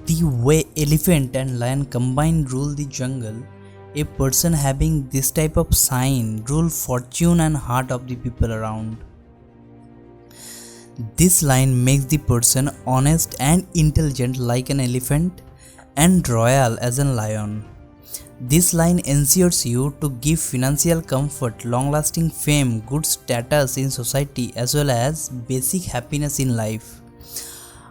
The way elephant and lion combined rule the jungle, a person having this type of sign rule fortune and heart of the people around. This line makes the person honest and intelligent like an elephant and royal as a lion. This line ensures you to give financial comfort, long-lasting fame, good status in society as well as basic happiness in life.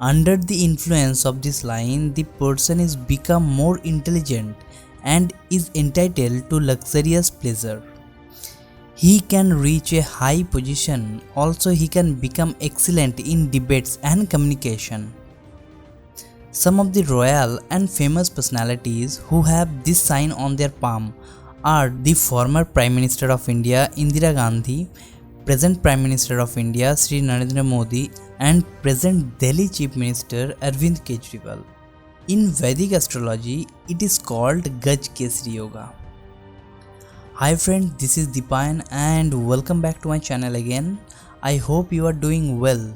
Under the influence of this line, the person is become more intelligent and is entitled to luxurious pleasure. He can reach a high position, also he can become excellent in debates and communication. Some of the royal and famous personalities who have this sign on their palm are the former Prime Minister of India Indira Gandhi, present Prime Minister of India Sri Narendra Modi and present Delhi Chief Minister Arvind Kejriwal. In Vedic astrology, it is called Gaj Kesari Yoga. Hi friend, this is Deepan and welcome back to my channel again. I hope you are doing well.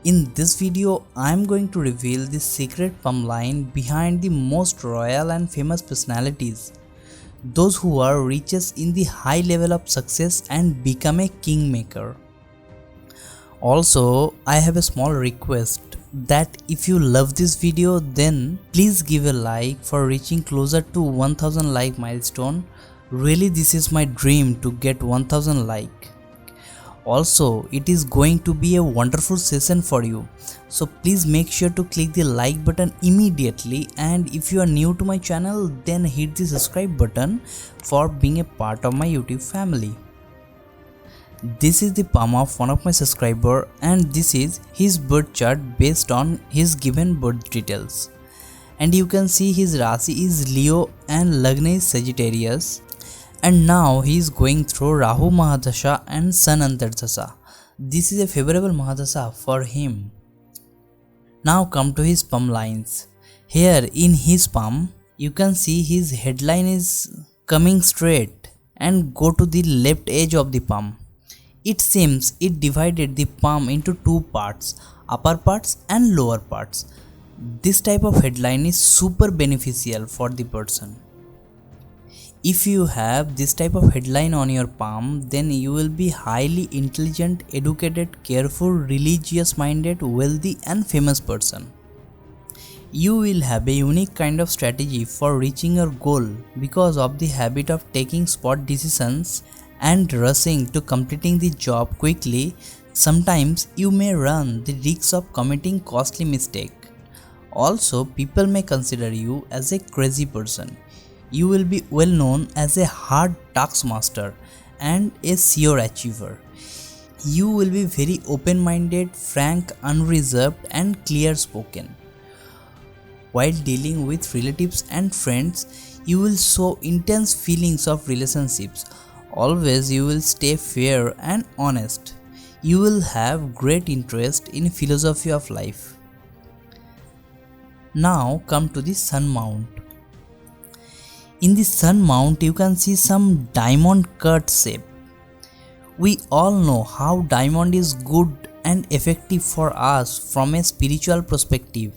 In this video, I am going to reveal the secret palm line behind the most royal and famous personalities, those who are reaches in the high level of success and become a kingmaker. Also, I have a small request that if you love this video, then please give a like for reaching closer to 1000 like milestone. Really, this is my dream to get 1000 like. Also, it is going to be a wonderful session for you, so please make sure to click the like button immediately, and if you are new to my channel, then hit the subscribe button for being a part of my YouTube family. This is the palm of one of my subscriber and this is his birth chart based on his given birth details. And you can see his Rasi is Leo and Lagna is Sagittarius. And now he is going through Rahu Mahadasha and Sun Antardasha. This is a favorable Mahadasha for him. Now come to his palm lines. Here in his palm, you can see his headline is coming straight and go to the left edge of the palm. It seems it divided the palm into two parts, upper parts and lower parts. This type of headline is super beneficial for the person. If you have this type of headline on your palm, then you will be highly intelligent, educated, careful, religious minded, wealthy and famous person. You will have a unique kind of strategy for reaching your goal because of the habit of taking spot decisions and rushing to completing the job quickly. Sometimes you may run the risk of committing costly mistake. Also, people may consider you as a crazy person. You will be well known as a hard taskmaster and a sure achiever. You will be very open-minded, frank, unreserved and clear-spoken. While dealing with relatives and friends, you will show intense feelings of relationships. Always you will stay fair and honest. You will have great interest in philosophy of life. Now come to the sun mount. In the sun mount, you can see some diamond cut shape. We all know how diamond is good and effective for us from a spiritual perspective,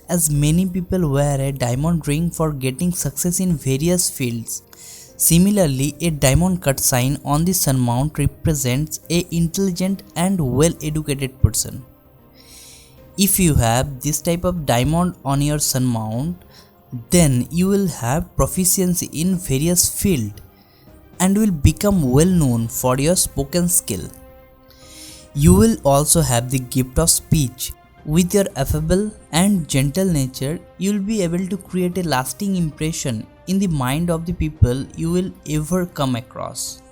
as many people wear a diamond ring for getting success in various fields. Similarly, a diamond cut sign on the sun mount represents an intelligent and well-educated person. If you have this type of diamond on your sun mount, then you will have proficiency in various fields and will become well known for your spoken skill. You will also have the gift of speech. With your affable and gentle nature, you will be able to create a lasting impression in the mind of the people you will ever come across.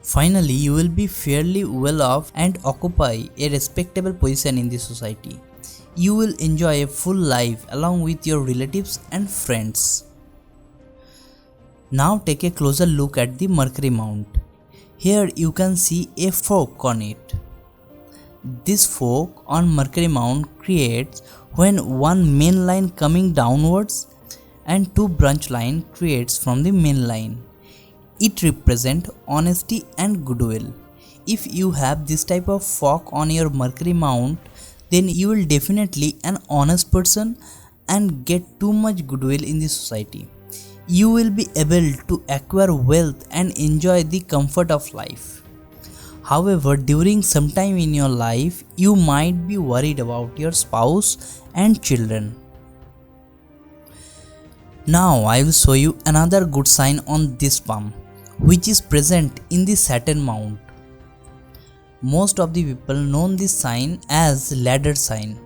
Finally, you will be fairly well off and occupy a respectable position in the society. You will enjoy a full life along with your relatives and friends. Now take a closer look at the Mercury mount. Here you can see a fork on it. This fork on Mercury mount creates when one main line coming downwards and two branch line creates from the main line. It represents honesty and goodwill. If you have this type of fork on your Mercury mount, then you will definitely an honest person and get too much goodwill in the society. You will be able to acquire wealth and enjoy the comfort of life. However, during some time in your life, you might be worried about your spouse and children. Now I will show you another good sign on this palm, which is present in the Saturn mount. Most of the people know this sign as ladder sign.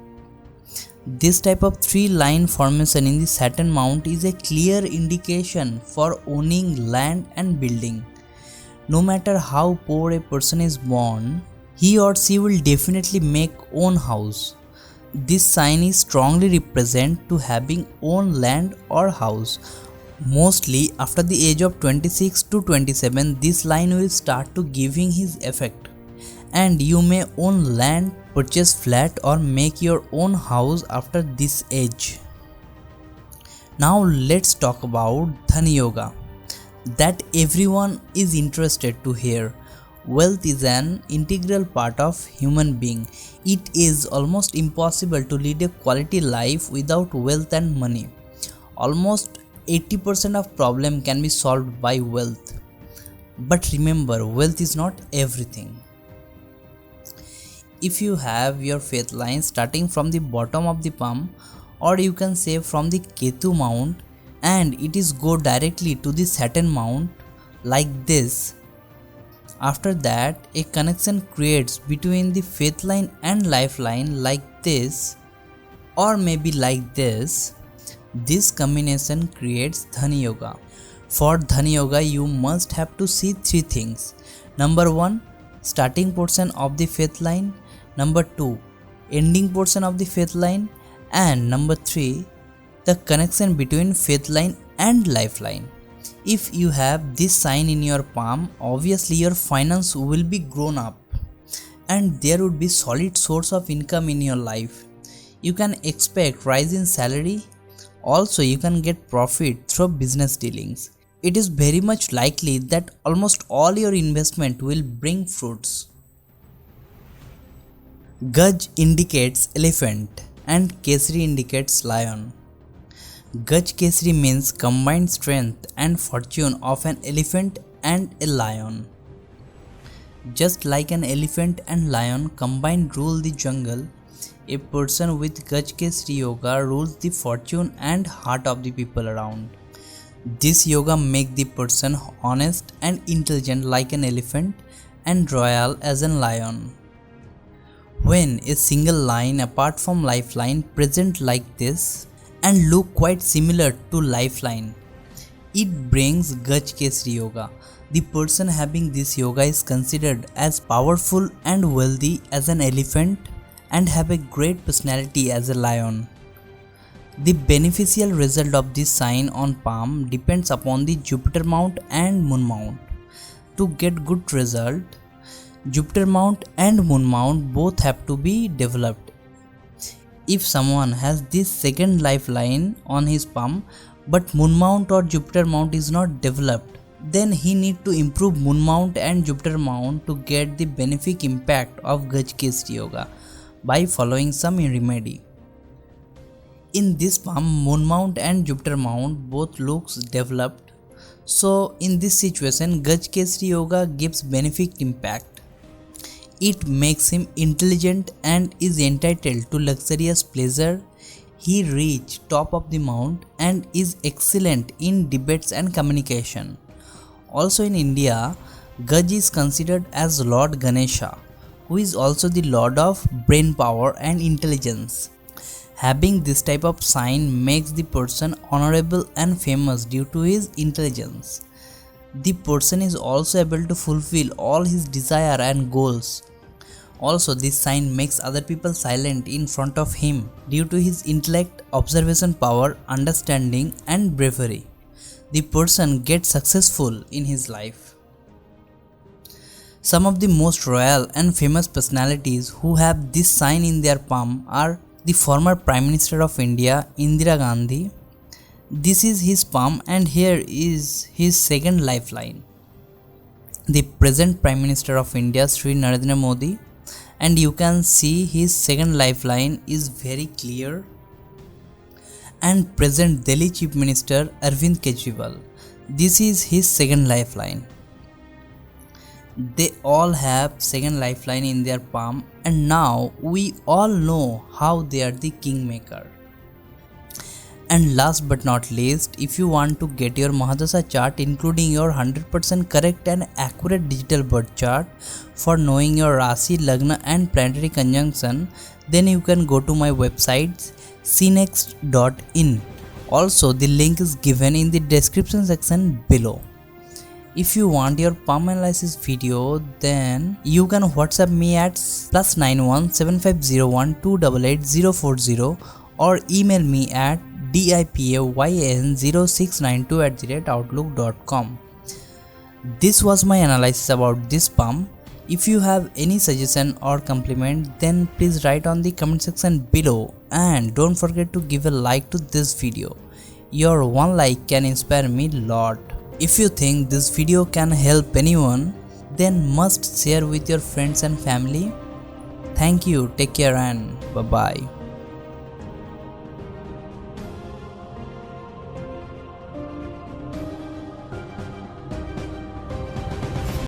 This type of three-line formation in the Saturn mount is a clear indication for owning land and building. No matter how poor a person is born, he or she will definitely make own house. This sign is strongly represent to having own land or house. Mostly after the age of 26 to 27, this line will start to giving his effect, and you may own land, purchase flat or make your own house after this age. Now let's talk about Dhan Yoga that everyone is interested to hear. Wealth is an integral part of human being. It is almost impossible to lead a quality life without wealth and money. Almost 80% of problem can be solved by wealth. But remember, wealth is not everything. If you have your faith line starting from the bottom of the palm, or you can say from the Ketu mount, and it is go directly to the Saturn mount like this. After that, a connection creates between the faith line and lifeline like this, or maybe like this. This combination creates Dhan Yoga. For Dhan Yoga, you must have to see three things. Number 1, starting portion of the faith line. Number 2, ending portion of the faith line. And number 3, the connection between faith line and lifeline. If you have this sign in your palm, obviously your finance will be grown up and there would be solid source of income in your life. You can expect rise in salary. Also, you can get profit through business dealings. It is very much likely that almost all your investment will bring fruits. Gaj indicates elephant and Kesari indicates lion. Gaj Kesari means combined strength and fortune of an elephant and a lion. Just like an elephant and lion combined rule the jungle, a person with Gaj Kesari yoga rules the fortune and heart of the people around. This yoga makes the person honest and intelligent like an elephant and royal as a lion. When a single line apart from lifeline present like this and look quite similar to lifeline, it brings Gaj Kesari yoga. The person having this yoga is considered as powerful and wealthy as an elephant and have a great personality as a lion. The beneficial result of this sign on palm depends upon the Jupiter mount and Moon mount. To get good result, Jupiter mount and Moon mount both have to be developed. If someone has this second lifeline on his palm but Moon mount or Jupiter mount is not developed, then he need to improve Moon mount and Jupiter mount to get the benefic impact of Gaj Kesari yoga by following some remedy. In this palm, Moon mount and Jupiter mount both looks developed. So in this situation, Gaj Kesari yoga gives benefic impact. It makes him intelligent and is entitled to luxurious pleasure. He reached top of the mount and is excellent in debates and communication. Also in India, Gaj is considered as Lord Ganesha, who is also the Lord of brain power and intelligence. Having this type of sign makes the person honorable and famous due to his intelligence. The person is also able to fulfill all his desire and goals. Also, this sign makes other people silent in front of him due to his intellect, observation power, understanding and bravery. The person gets successful in his life. Some of the most royal and famous personalities who have this sign in their palm are the former Prime Minister of India, Indira Gandhi. This is his palm and here is his second lifeline. The present Prime Minister of India, Sri Narendra Modi, and you can see his second lifeline is very clear. And present Delhi Chief Minister Arvind Kejriwal, this is his second lifeline. They all have second lifeline in their palm, and now we all know how they are the kingmaker. And last but not least, if you want to get your Mahadasha chart including your 100% correct and accurate digital birth chart for knowing your Rasi, Lagna and planetary conjunction, then you can go to my website cnext.in. Also, the link is given in the description section below. If you want your palm analysis video, then you can WhatsApp me at +91 7501 288 040 or email me at dipayyn0692@outlook.com. This was my analysis about this palm. If you have any suggestion or compliment, then please write on the comment section below, and don't forget to give a like to this video. Your one like can inspire me a lot. If you think this video can help anyone, then must share with your friends and family. Thank you, take care and bye bye.